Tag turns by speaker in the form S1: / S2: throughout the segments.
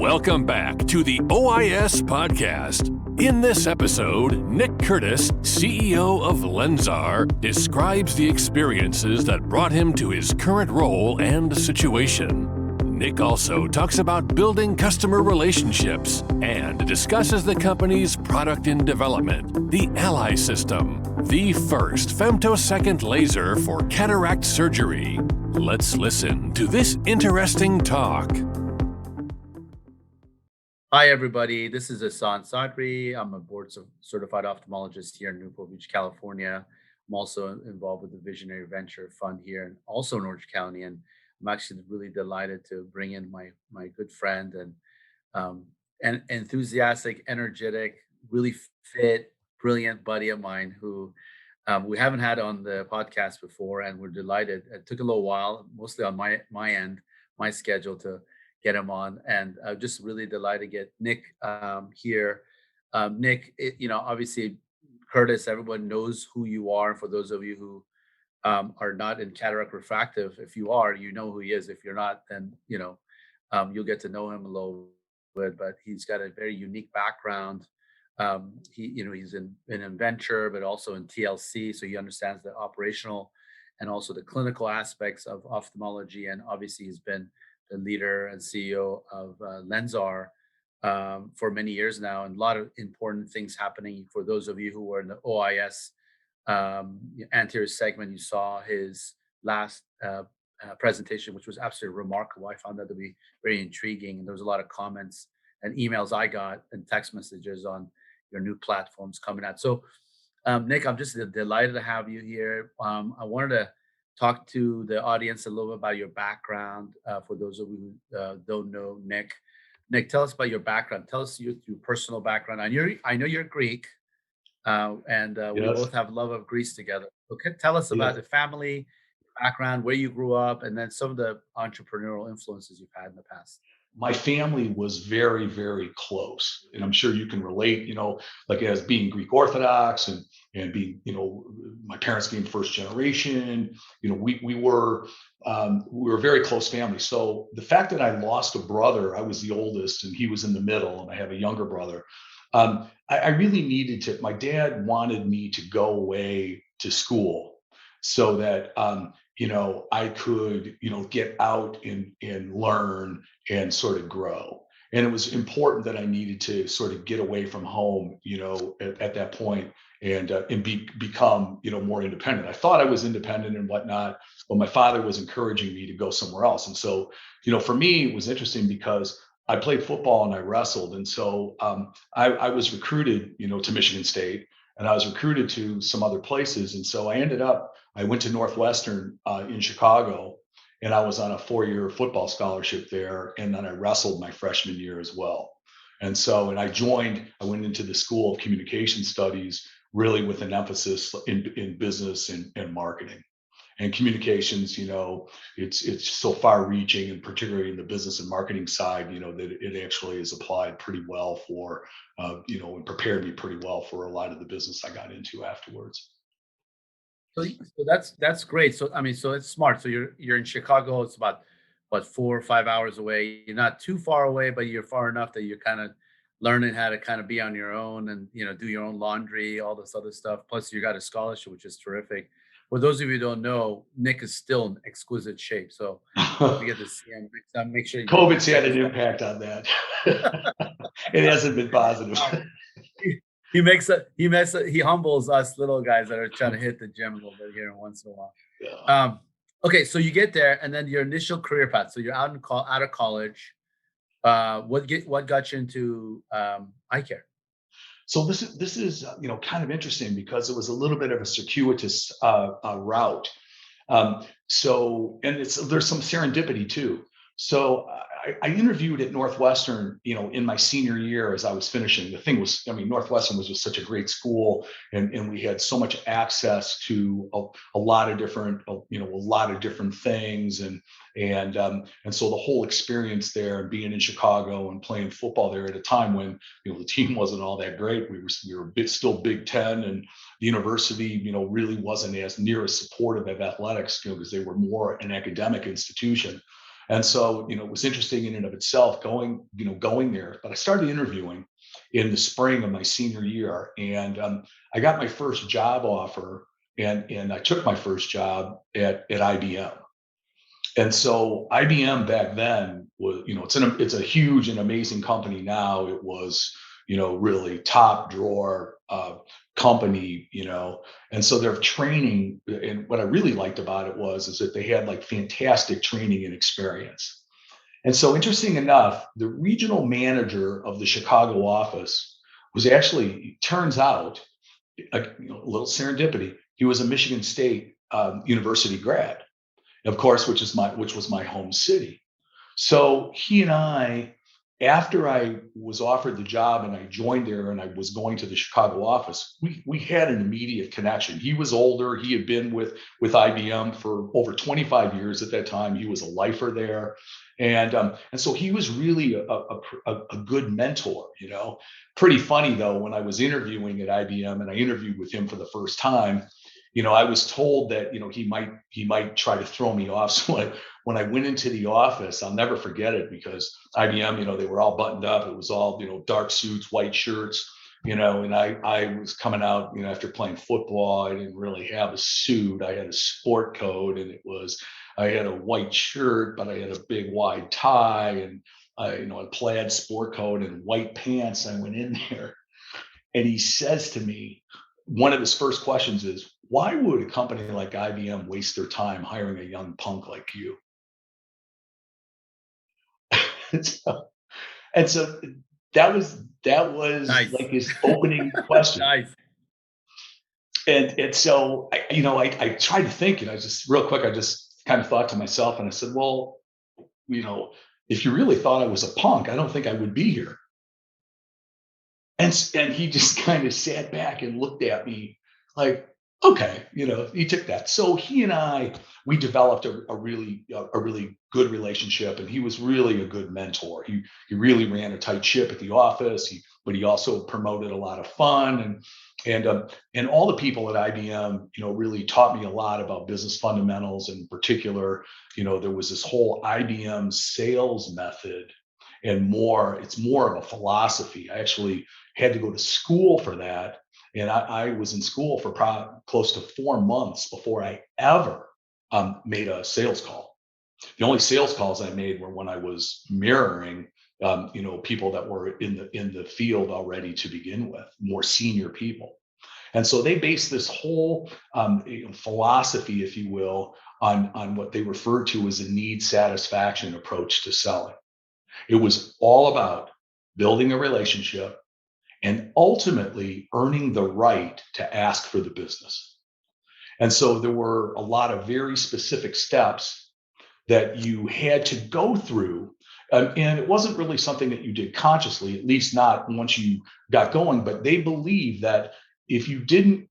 S1: Welcome back to the OIS podcast. In this episode, Nick Curtis, CEO of Lensar, describes the experiences that brought him to his current role and situation. Nick also talks about building customer relationships and discusses the company's product in development, the Ally system, the first femtosecond laser for cataract surgery. Let's listen to this interesting talk.
S2: Hi, everybody. This is Asan Sadri. I'm a board-certified ophthalmologist here in Newport Beach, California. I'm also involved with the Visionary Venture Fund here and also in Orange County. And I'm actually really delighted to bring in my good friend and enthusiastic, energetic, really fit, brilliant buddy of mine who we haven't had on the podcast before, and we're delighted. It took a little while, mostly on my end, my schedule to get him on, and I'm just really delighted to get Nick here. Nick, obviously, Curtis, everyone knows who you are. For those of you who are not in cataract refractive, if you are, you know who he is. If you're not, then you'll get to know him a little bit. But he's got a very unique background. He's in venture, but also in TLC, so he understands the operational and also the clinical aspects of ophthalmology. And obviously, he's been the leader and CEO of Lensar for many years now, and a lot of important things happening. For those of you who were in the OIS anterior segment, you saw his last presentation, which was absolutely remarkable. I found that to be very intriguing, and there was a lot of comments and emails I got and text messages on your new platforms coming out. So, Nick, I'm just delighted to have you here. I wanted to talk to the audience a little bit about your background. For those of you who don't know Nick. Nick, tell us about your background. Tell us your personal background. I know you're Greek, and we
S3: Yes.
S2: both have love of Greece together. Okay, tell us about the family, background, where you grew up, and then some of the entrepreneurial influences you've had in the past.
S3: My family was very, very close. And I'm sure you can relate, like as being Greek Orthodox and being, my parents being first generation, we were a very close family. So the fact that I lost a brother, I was the oldest and he was in the middle, and I have a younger brother. I really needed to, my dad wanted me to go away to school so that, I could, get out and learn and sort of grow. And it was important that I needed to sort of get away from home, at that point and become, more independent. I thought I was independent and whatnot, but my father was encouraging me to go somewhere else. And so, for me, it was interesting because I played football and I wrestled. And so I was recruited, to Michigan State, and I was recruited to some other places. And so I went to Northwestern in Chicago, and I was on a 4-year football scholarship there. And then I wrestled my freshman year as well. And so, I went into the School of Communication Studies, really with an emphasis in business and marketing. And communications, it's so far reaching, and particularly in the business and marketing side, that it actually is applied pretty well for, and prepared me pretty well for a lot of the business I got into afterwards.
S2: So that's great. So so it's smart. So you're in Chicago. It's about 4 or 5 hours away. You're not too far away, but you're far enough that you're kind of learning how to kind of be on your own and do your own laundry, all this other stuff. Plus, you got a scholarship, which is terrific. For those of you who don't know, Nick is still in exquisite shape. So if you get to see him next time, make sure you
S3: COVID's had an impact on that. It hasn't been positive.
S2: He humbles us little guys that are trying to hit the gym a little bit here once in a while.
S3: Yeah.
S2: Okay, so you get there, and then your initial career path. So you're out of college. What got you into eye care?
S3: So this is kind of interesting because it was a little bit of a circuitous route. There's some serendipity too. So I interviewed at Northwestern, in my senior year as I was finishing. The thing was, Northwestern was just such a great school, and we had so much access to a lot of different things, and so the whole experience there, and being in Chicago and playing football there at a time when the team wasn't all that great. We were still Big Ten, and the university really wasn't as near as supportive of athletics, because they were more an academic institution. And so, it was interesting in and of itself going there. But I started interviewing in the spring of my senior year, and I got my first job offer, and I took my first job at IBM. And so IBM back then was, it's a huge and amazing company now. It was, really top drawer company, and so their training, and what I really liked about it is that they had like fantastic training and experience. And so interesting enough, the regional manager of the Chicago office was actually, turns out, a little serendipity, he was a Michigan State University grad, of course, which was my home city. So he and I, after I was offered the job and I joined there and I was going to the Chicago office, we had an immediate connection. He was older. He had been with IBM for over 25 years at that time. He was a lifer there. And so he was really a good mentor, Pretty funny though, when I was interviewing at IBM and I interviewed with him for the first time, I was told that, he might try to throw me off. So when I went into the office, I'll never forget it, because IBM, they were all buttoned up. It was all, dark suits, white shirts, and I was coming out, after playing football. I didn't really have a suit. I had a sport coat, and I had a white shirt, but I had a big wide tie, and a plaid sport coat and white pants. I went in there, and he says to me, one of his first questions is, why would a company like IBM waste their time hiring a young punk like you? and, so, and so that was
S2: Nice.
S3: like his opening question.
S2: Nice.
S3: And so I tried to think, just real quick, I just kind of thought to myself, and I said, well, if you really thought I was a punk, I don't think I would be here. And he just kind of sat back and looked at me like, okay, he took that. So he and we developed a really good relationship, and he was really a good mentor. He really ran a tight ship at the office, but he also promoted a lot of fun, and all the people at IBM, really taught me a lot about business fundamentals. In particular, there was this whole IBM sales method, and it's more of a philosophy. I actually had to go to school for that. And I was in school for close to 4 months before I ever made a sales call. The only sales calls I made were when I was mirroring, people that were in the field already to begin with, more senior people. And so they based this whole philosophy, if you will, on what they referred to as a need satisfaction approach to selling. It was all about building a relationship and ultimately earning the right to ask for the business. And so there were a lot of very specific steps that you had to go through. And it wasn't really something that you did consciously, at least not once you got going, but they believed that if you didn't,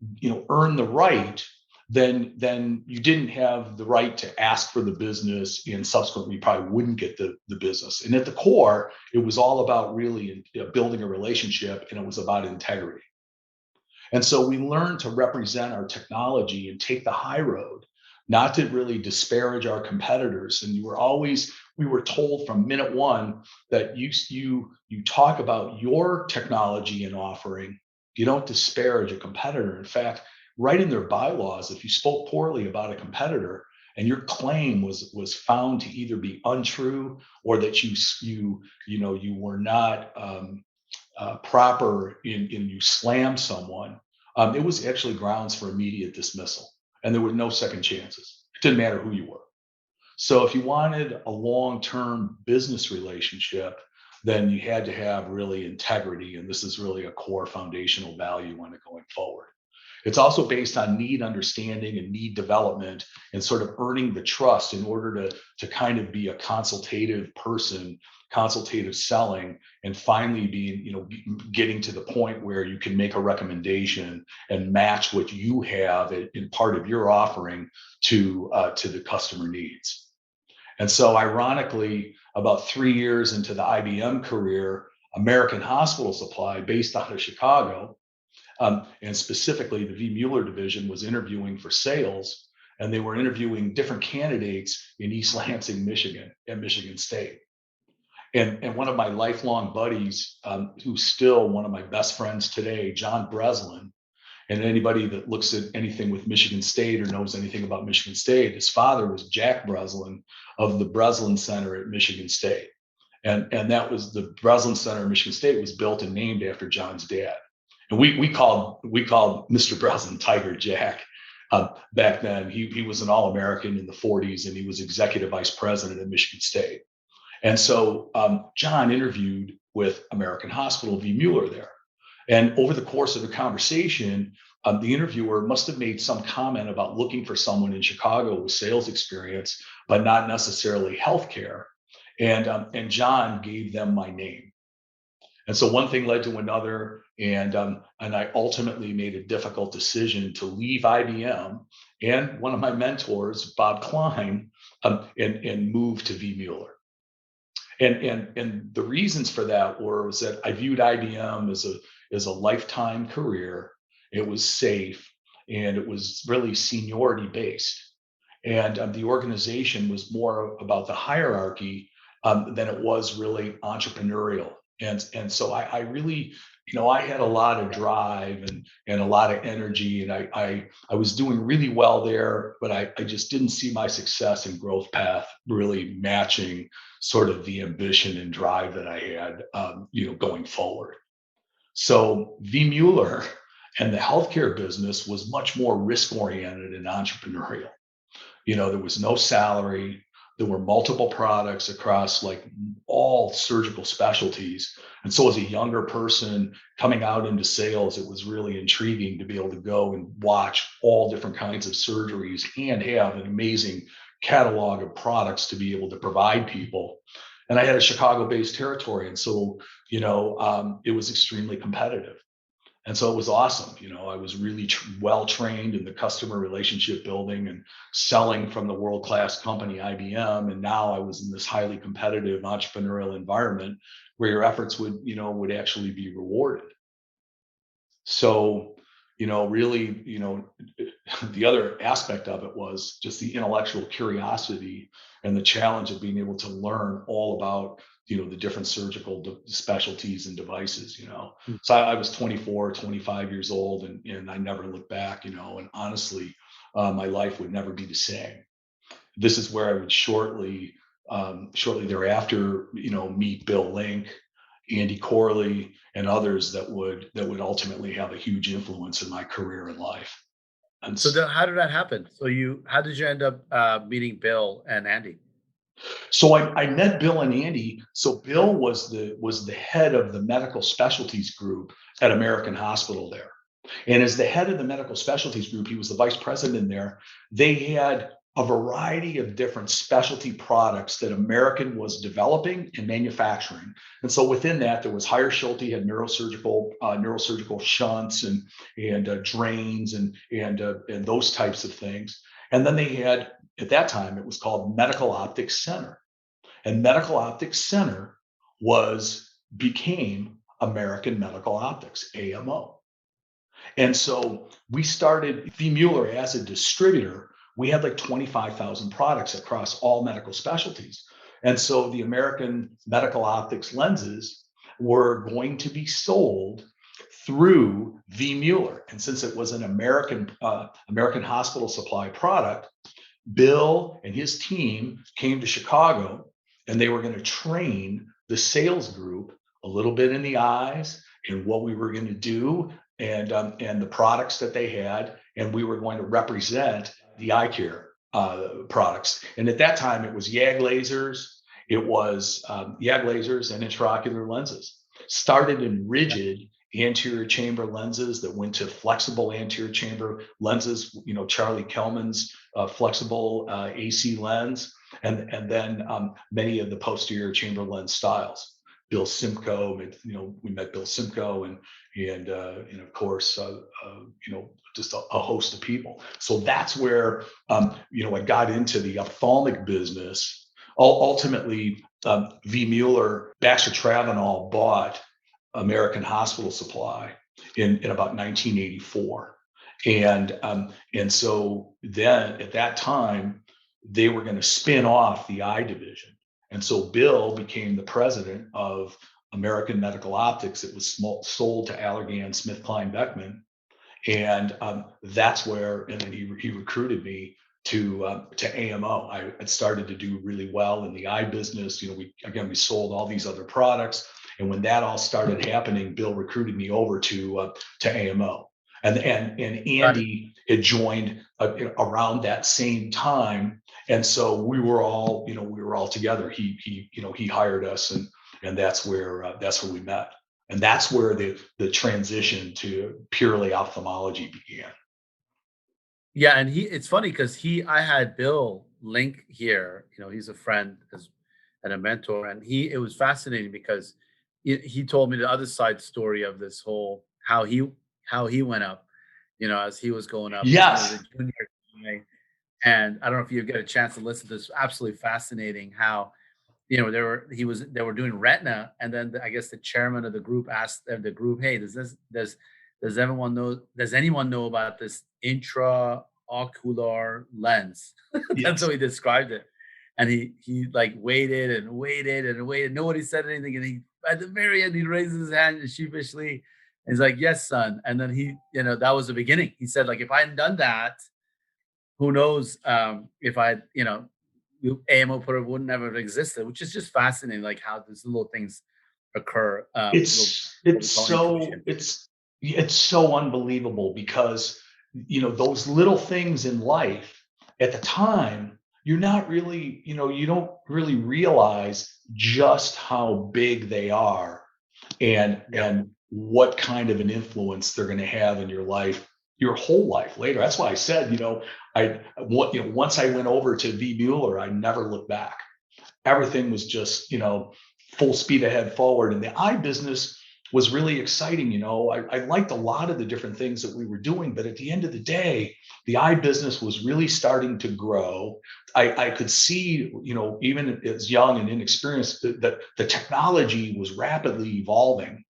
S3: earn the right, then you didn't have the right to ask for the business, and subsequently you probably wouldn't get the business. And at the core, it was all about really building a relationship, and it was about integrity. And so we learned to represent our technology and take the high road, not to really disparage our competitors. And we were told from minute one that you talk about your technology and offering, you don't disparage a competitor. In fact, right in their bylaws, if you spoke poorly about a competitor and your claim was found to either be untrue, or that you were not proper in you slammed someone, it was actually grounds for immediate dismissal, and there were no second chances. It didn't matter who you were. So if you wanted a long-term business relationship, then you had to have really integrity, and this is really a core foundational value on it going forward. It's also based on need understanding and need development, and sort of earning the trust in order to kind of be a consultative person, consultative selling, and finally getting to the point where you can make a recommendation and match what you have in part of your offering to the customer needs. And so ironically, about 3 years into the IBM career, American Hospital Supply, based out of Chicago, and specifically the V. Mueller division, was interviewing for sales. and they were interviewing different candidates in East Lansing, Michigan, at Michigan State. And one of my lifelong buddies, who's still one of my best friends today, John Breslin, and anybody that looks at anything with Michigan State or knows anything about Michigan State, his father was Jack Breslin of the Breslin Center at Michigan State. And that was the Breslin Center at Michigan State was built and named after John's dad. And we called Mr. Breslin Tiger Jack. Back then, he was an All-American in the 40s, and he was executive vice president at Michigan State. And so John interviewed with American Hospital V. Mueller there. And over the course of the conversation, the interviewer must have made some comment about looking for someone in Chicago with sales experience, but not necessarily healthcare. And John gave them my name. And so one thing led to another, and I ultimately made a difficult decision to leave IBM and one of my mentors, Bob Klein, and move to V. Mueller. And the reasons for that was that I viewed IBM as a lifetime career. It was safe, and it was really seniority based. And the organization was more about the hierarchy than it was really entrepreneurial. And so I really, I had a lot of drive and a lot of energy, and I was doing really well there, but I just didn't see my success and growth path really matching sort of the ambition and drive that I had, going forward. So V. Mueller and the healthcare business was much more risk oriented and entrepreneurial. There was no salary. There were multiple products across like all surgical specialties. And so as a younger person coming out into sales, it was really intriguing to be able to go and watch all different kinds of surgeries and have an amazing catalog of products to be able to provide people. And I had a Chicago-based territory. And so, it was extremely competitive. And so it was awesome. I was really well trained in the customer relationship building and selling from the world-class company IBM. And now I was in this highly competitive entrepreneurial environment where your efforts would actually be rewarded. So, really, the other aspect of it was just the intellectual curiosity and the challenge of being able to learn all about the different surgical specialties and devices. So I was 24, 25 years old, and I never looked back, and honestly, my life would never be the same. This is where I would shortly thereafter, meet Bill Link, Andy Corley, and others that would ultimately have a huge influence in my career and life. And
S2: So how did that happen? How did you end up meeting Bill and Andy?
S3: so I met Bill and Andy. So Bill was the head of the medical specialties group at American Hospital there. And as the head of the medical specialties group, he was the vice president there. They had a variety of different specialty products that American was developing and manufacturing. And so within that, there was Higher Schulte had neurosurgical shunts and drains and those types of things. And then they had, at that time, it was called Medical Optics Center. And Medical Optics Center became American Medical Optics, AMO. And so we started V. Mueller as a distributor. We had like 25,000 products across all medical specialties. And so the American Medical Optics lenses were going to be sold through V. Mueller. And since it was an American hospital supply product, Bill and his team came to Chicago, and they were going to train the sales group a little bit in the eyes and what we were going to do and the products that they had, and we were going to represent the eye care products. And at that time, it was YAG lasers. It was YAG lasers and intraocular lenses. Started in rigid anterior chamber lenses that went to flexible anterior chamber lenses. Charlie Kelman's flexible AC lens, and then many of the posterior chamber lens styles. Bill Simcoe, we met Bill Simcoe and of course, just a host of people. So that's where, I got into the ophthalmic business. Ultimately, V. Mueller, Baxter Travenol bought American Hospital Supply in about 1984. And so then at that time, they were going to spin off the eye division. And so Bill became the president of American Medical Optics. It was sold to Allergan, Smith, Kline, Beckman. And that's where, and then he recruited me to AMO. I had started to do really well in the eye business. We sold all these other products. And when that all started happening, Bill recruited me over to AMO. And Andy had joined around that same time, and so we were all together. He hired us, and that's where we met, and that's where the transition to purely ophthalmology began.
S2: Yeah, and it's funny because I had Bill Link here. He's a friend and a mentor, and it was fascinating because he told me the other side story of this whole how he went up, as he was going up. He was a
S3: Yes.
S2: junior guy, and I don't know if you get a chance to listen to this. Absolutely fascinating how they were doing retina, and then I guess the chairman of the group asked the group, "Hey, does anyone know about this intraocular lens?" That's how
S3: Yes.
S2: he described it. And he like waited and waited and waited. Nobody said anything, and he at the very end he raises his hand sheepishly. And he's like, "Yes, son." And then that was the beginning. He said, like, if I hadn't done that, who knows, if AMO wouldn't have existed, which is just fascinating, like how these little things occur, little what
S3: It's
S2: we call
S3: so
S2: intuition.
S3: it's so unbelievable because those little things in life at the time, you're not really, you don't really realize just how big they are,
S2: Yeah.
S3: and what kind of an influence they're going to have in your life, your whole life later. That's why I said, once I went over to V Mueller, I never looked back. Everything was just, full speed ahead forward. And the eye business was really exciting. I liked a lot of the different things that we were doing, but at the end of the day, the eye business was really starting to grow. I could see, even as young and inexperienced, that the technology was rapidly evolving.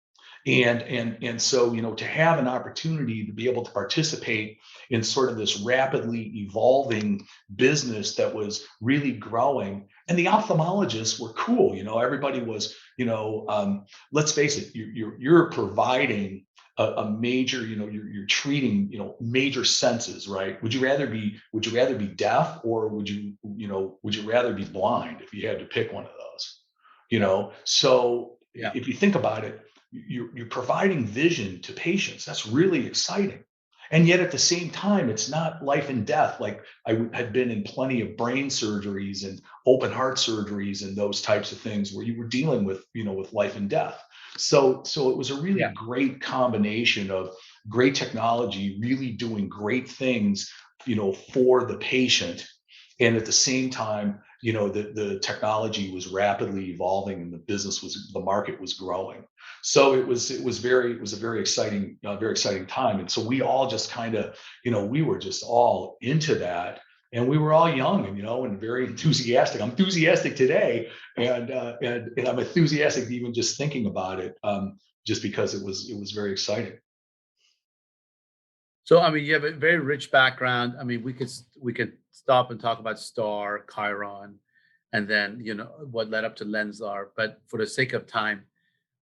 S3: And so, to have an opportunity to be able to participate in sort of this rapidly evolving business that was really growing, and the ophthalmologists were cool. Everybody was, let's face it, you're providing a major, you're treating, major senses, right? Would you rather be deaf, or would you rather be blind if you had to pick one of those? So
S2: Yeah.
S3: if you think about it, you're providing vision to patients. That's really exciting. And yet at the same time, it's not life and death. Like had been in plenty of brain surgeries and open heart surgeries and those types of things where you were dealing with, with life and death. So it was a really
S2: Yeah.
S3: great combination of great technology, really doing great things, for the patient. And at the same time, the technology was rapidly evolving, and the market was growing. So it was a very exciting time. And so we all just kind of, we were just all into that, and we were all young, and very enthusiastic. I'm enthusiastic today, and I'm enthusiastic even just thinking about it, just because it was very exciting.
S2: So, I mean, you have a very rich background. I mean, we could stop and talk about Star, Chiron, and then what led up to Lensar. But for the sake of time,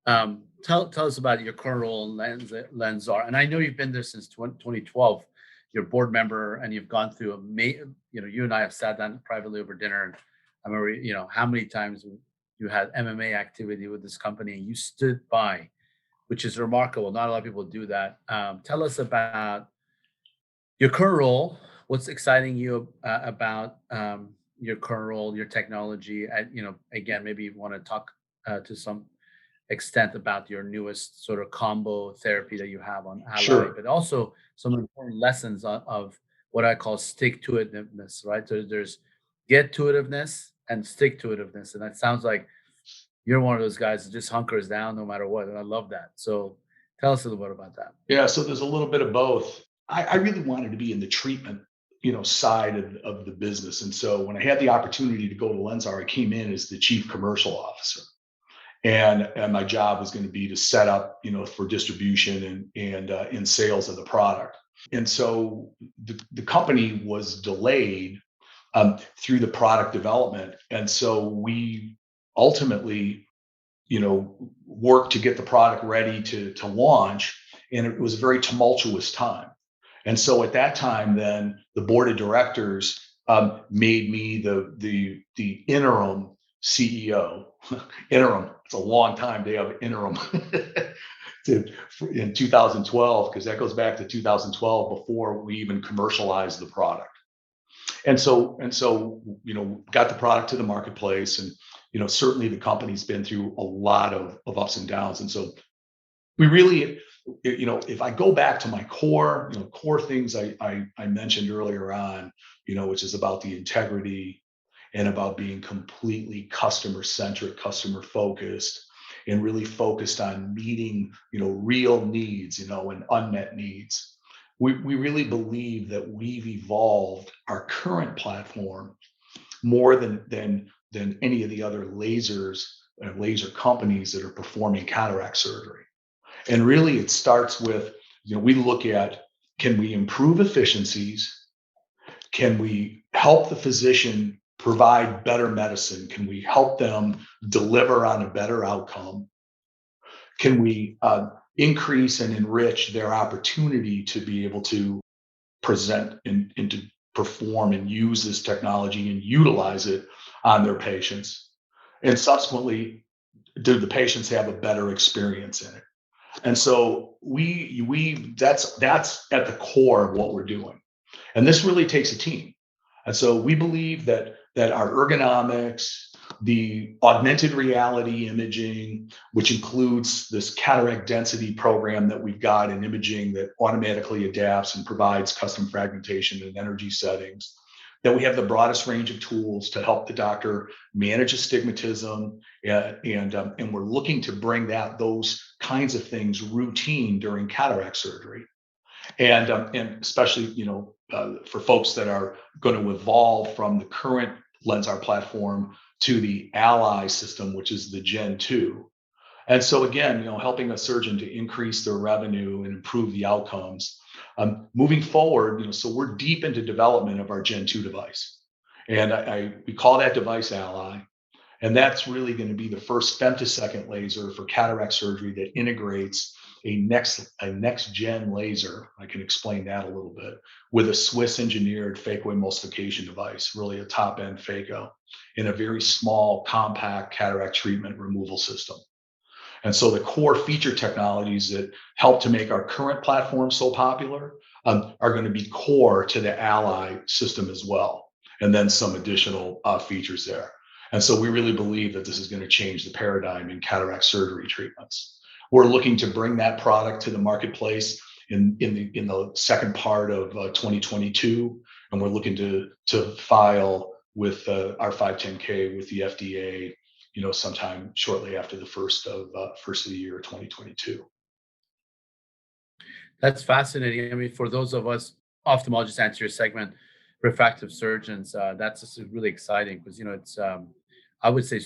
S2: tell us about your current role in Lensar. And I know you've been there since 2012. You're a board member, and you've gone through you and I have sat down privately over dinner, and I remember how many times you had MMA activity with this company, and you stood by, which is remarkable. Not a lot of people do that. Tell us about your current role. What's exciting you about your current role, your technology? And again, maybe you want to talk to some extent about your newest sort of combo therapy that you have on Ally,
S3: Sure.
S2: but also some important lessons of what I call stick to itiveness, right? So there's get to itiveness and stick to itiveness. And that sounds like you're one of those guys that just hunkers down no matter what. And I love that. So tell us a little bit about that.
S3: Yeah, so there's a little bit of both. I really wanted to be in the treatment, side of the business. And so when I had the opportunity to go to Lensar, I came in as the chief commercial officer. And my job was going to be to set up, for distribution and in sales of the product. And so the company was delayed through the product development. And so we ultimately, worked to get the product ready to launch. And it was a very tumultuous time. And so at that time, then the board of directors made me the interim CEO. Interim. It's a long time to have interim in 2012, because that goes back to 2012 before we even commercialized the product. And so got the product to the marketplace, and certainly the company's been through a lot of ups and downs. And so we really, if I go back to my core things I mentioned earlier on, which is about the integrity and about being completely customer centric, customer focused, and really focused on meeting, real needs, and unmet needs. We really believe that we've evolved our current platform more than any of the other laser companies that are performing cataract surgery. And really, it starts with, we look at, can we improve efficiencies? Can we help the physician provide better medicine? Can we help them deliver on a better outcome? Can we increase and enrich their opportunity to be able to present and to perform and use this technology and utilize it on their patients? And subsequently, do the patients have a better experience in it? And so that's at the core of what we're doing. And this really takes a team. And so we believe that our ergonomics, the augmented reality imaging, which includes this cataract density program that we've got in imaging that automatically adapts and provides custom fragmentation and energy settings, that we have the broadest range of tools to help the doctor manage astigmatism, and we're looking to bring those kinds of things routine during cataract surgery, and especially for folks that are going to evolve from the current Lensar platform to the Ally system, which is the Gen 2. And so again, helping a surgeon to increase their revenue and improve the outcomes. Moving forward, so we're deep into development of our Gen 2 device. And we call that device Ally. And that's really going to be the first femtosecond laser for cataract surgery that integrates a next gen laser. I can explain that a little bit, with a Swiss engineered phacoemulsification device, really a top end phaco, in a very small, compact cataract treatment removal system. And so the core feature technologies that help to make our current platform so popular are going to be core to the Ally system as well, and then some additional features there. And so we really believe that this is going to change the paradigm in cataract surgery treatments. We're looking to bring that product to the marketplace in the second part of 2022, and we're looking to file with our 510K with the FDA, sometime shortly after the first of the year 2022.
S2: That's fascinating. I mean, for those of us ophthalmologists, answer your segment, refractive surgeons, that's just really exciting, because it's I would say,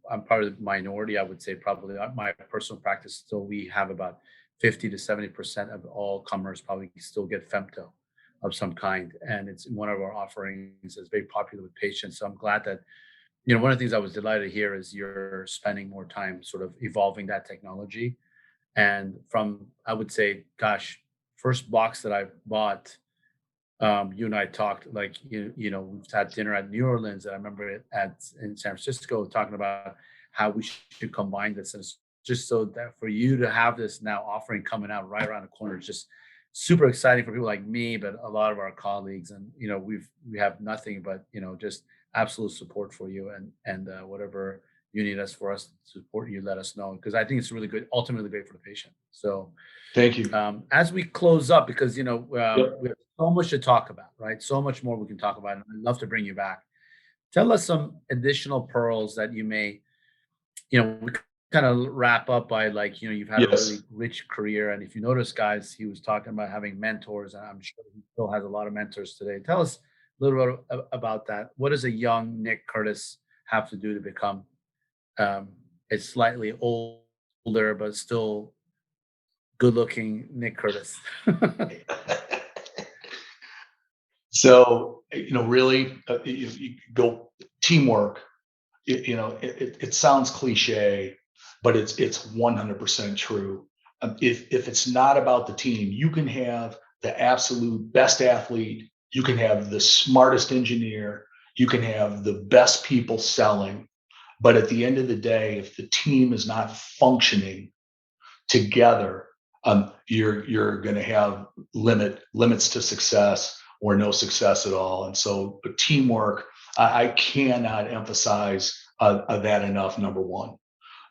S2: I'm part of the minority. I would say probably my personal practice, still we have about 50 to 70% of all comers probably still get femto of some kind, and it's one of our offerings. It's very popular with patients. So I'm glad that one of the things I was delighted to hear is you're spending more time sort of evolving that technology. And from, I would say, gosh, first box that I bought, you and I talked, like, we've had dinner at New Orleans, and I remember it in San Francisco, talking about how we should combine this. And it's just so that for you to have this now offering coming out right around the corner is just super exciting for people like me, but a lot of our colleagues. And we have nothing but just absolute support for you, and whatever you need us to support you, let us know, because I think it's really good, ultimately great for the patient. So
S3: Thank you.
S2: as we close up, because
S3: Yep.
S2: we have so much to talk about, right? So much more we can talk about, and I'd love to bring you back. Tell us some additional pearls that you may, we kind of wrap up by, like, you've had a really
S3: Yes.
S2: rich career, and if you notice, guys, he was talking about having mentors, and I'm sure he still has a lot of mentors today. Tell us a little bit about that. What does a young Nick Curtis have to do to become a slightly older but still good-looking Nick Curtis?
S3: So, really, you go teamwork. It sounds cliche, but it's 100% true. If it's not about the team, you can have the absolute best athlete, you can have the smartest engineer, you can have the best people selling, but at the end of the day, if the team is not functioning together, you're going to have limits to success or no success at all. And so, but teamwork, I cannot emphasize that enough. Number one.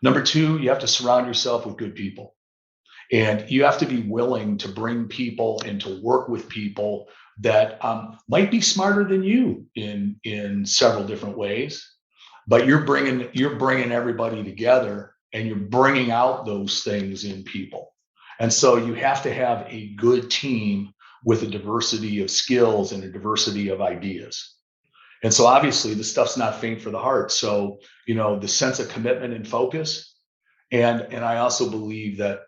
S3: Number two, you have to surround yourself with good people, and you have to be willing to bring people and to work with people that might be smarter than you in several different ways, but you're bringing everybody together and you're bringing out those things in people. And so you have to have a good team with a diversity of skills and a diversity of ideas. And so obviously the stuff's not faint for the heart. So, the sense of commitment and focus. And I also believe that,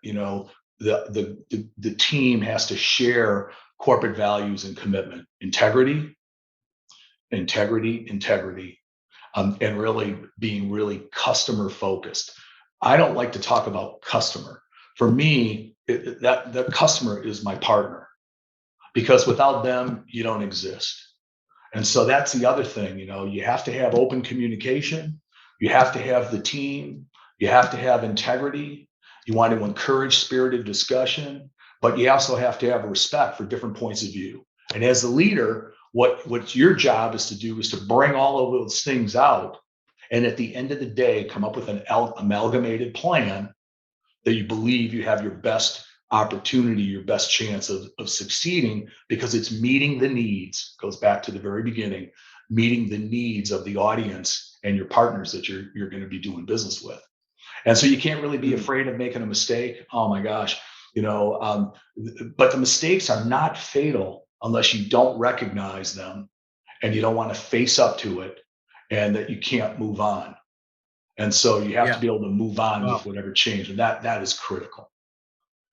S3: the team has to share corporate values and commitment, integrity, integrity, and really being really customer focused. I don't like to talk about customer. For me, that customer is my partner, because without them, you don't exist. And so that's the other thing, you have to have open communication. You have to have the team. You have to have integrity. You want to encourage spirited discussion, but you also have to have a respect for different points of view. And as the leader, what your job is to do is to bring all of those things out. And at the end of the day, come up with an amalgamated plan that you believe you have your best opportunity, your best chance of succeeding, because it's meeting the needs, goes back to the very beginning, meeting the needs of the audience and your partners that you're going to be doing business with. And so you can't really be afraid of making a mistake. Oh my gosh, but the mistakes are not fatal unless you don't recognize them and you don't want to face up to it, and that you can't move on. And so you have to be able to move on with whatever change, and that is critical.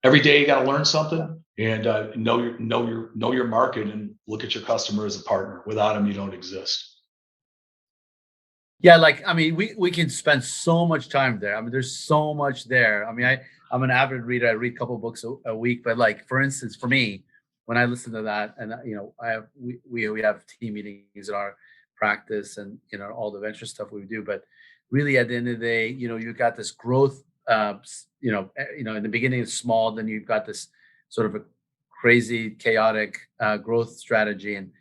S3: Every day you got to learn something, and know your market, and look at your customer as a partner. Without them, you don't exist.
S2: Yeah, we can spend so much time there. I mean, there's so much there. I mean, I'm an avid reader. I read a couple books a week, but like for instance, for me, when I listen to that, and we have team meetings in our practice, and all the venture stuff we do, but really at the end of the day, you've got this growth. In the beginning it's small, then you've got this sort of a crazy, chaotic growth strategy, and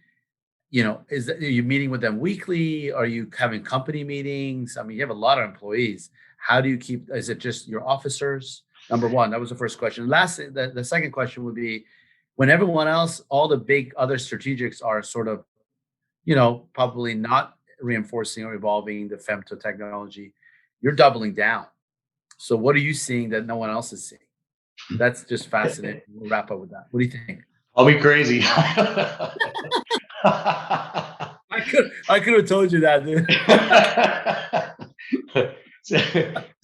S2: are you meeting with them weekly? Are you having company meetings? I mean, you have a lot of employees. How do you keep, is it just your officers? Number one, that was the first question. The second question would be, when everyone else, all the big other strategics are sort of, probably not reinforcing or evolving the femto technology, you're doubling down. So what are you seeing that no one else is seeing? That's just fascinating. We'll wrap up with that. What do you think?
S3: I'll be crazy.
S2: I could have told you that, dude.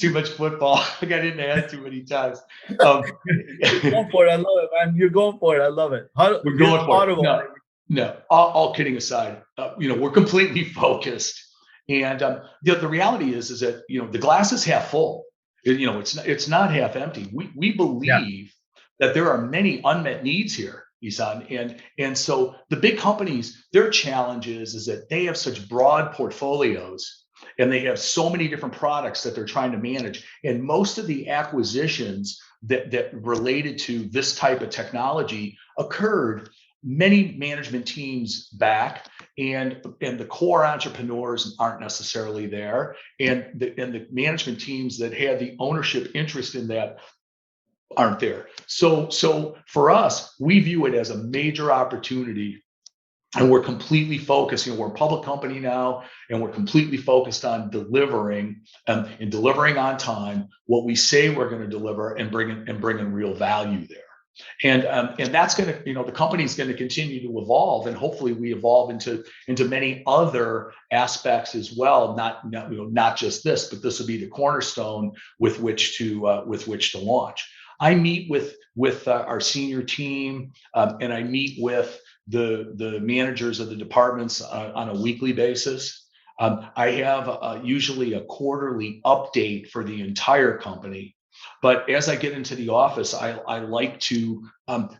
S3: Too much football. I got into that too many times.
S2: You're going for it. I love it, man. You're going for it. I love it.
S3: We're going for it. No. All kidding aside, we're completely focused, and the reality is that the glass is half full. It's not half empty. We believe that there are many unmet needs here, Isan, and so the big companies, their challenge is that they have such broad portfolios, and they have so many different products that they're trying to manage. And most of the acquisitions that related to this type of technology occurred many management teams back, and the core entrepreneurs aren't necessarily there, and the management teams that had the ownership interest in that aren't there. So for us, we view it as a major opportunity, and we're completely focused. We're a public company now, and we're completely focused on delivering and delivering on time what we say we're going to deliver, and bringing real value there. And that's going to, the company's going to continue to evolve, and hopefully we evolve into many other aspects as well. Not just this, but this will be the cornerstone with which to launch. I meet with our senior team, and I meet with the managers of the departments on a weekly basis. I have usually a quarterly update for the entire company. But as I get into the office, I like to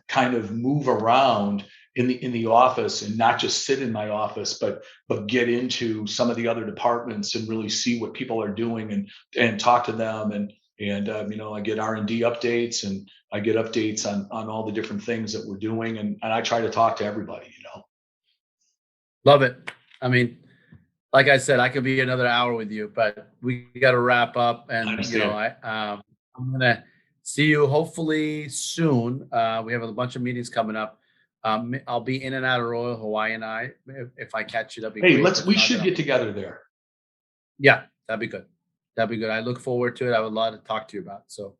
S3: kind of move around in the office and not just sit in my office, but get into some of the other departments and really see what people are doing and talk to them. And I get R&D updates, and I get updates on all the different things that we're doing, and I try to talk to everybody.
S2: Love it. I mean, like I said, I could be another hour with you, but we got to wrap up. And I'm gonna see you hopefully soon. We have a bunch of meetings coming up. I'll be in and out of Royal Hawaii, and if I catch you, that'd be
S3: Hey,
S2: great.
S3: we should get together there.
S2: Yeah, that'd be good. That'd be good. I look forward to it. I would love to talk to you about it. So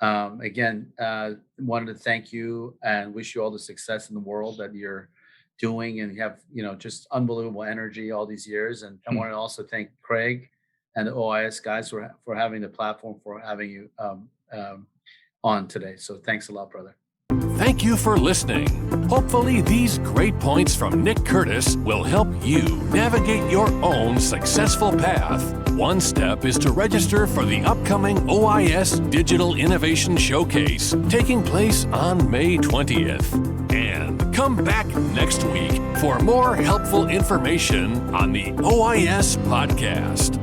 S2: again, wanted to thank you and wish you all the success in the world that you're doing, and you have, just unbelievable energy all these years. And I want to also thank Craig and the OIS guys for having the platform, for having you on today. So thanks a lot, brother.
S1: Thank you for listening. Hopefully these great points from Nick Curtis will help you navigate your own successful path. One step is to register for the upcoming OIS Digital Innovation Showcase, taking place on May 20th. And come back next week for more helpful information on the OIS podcast.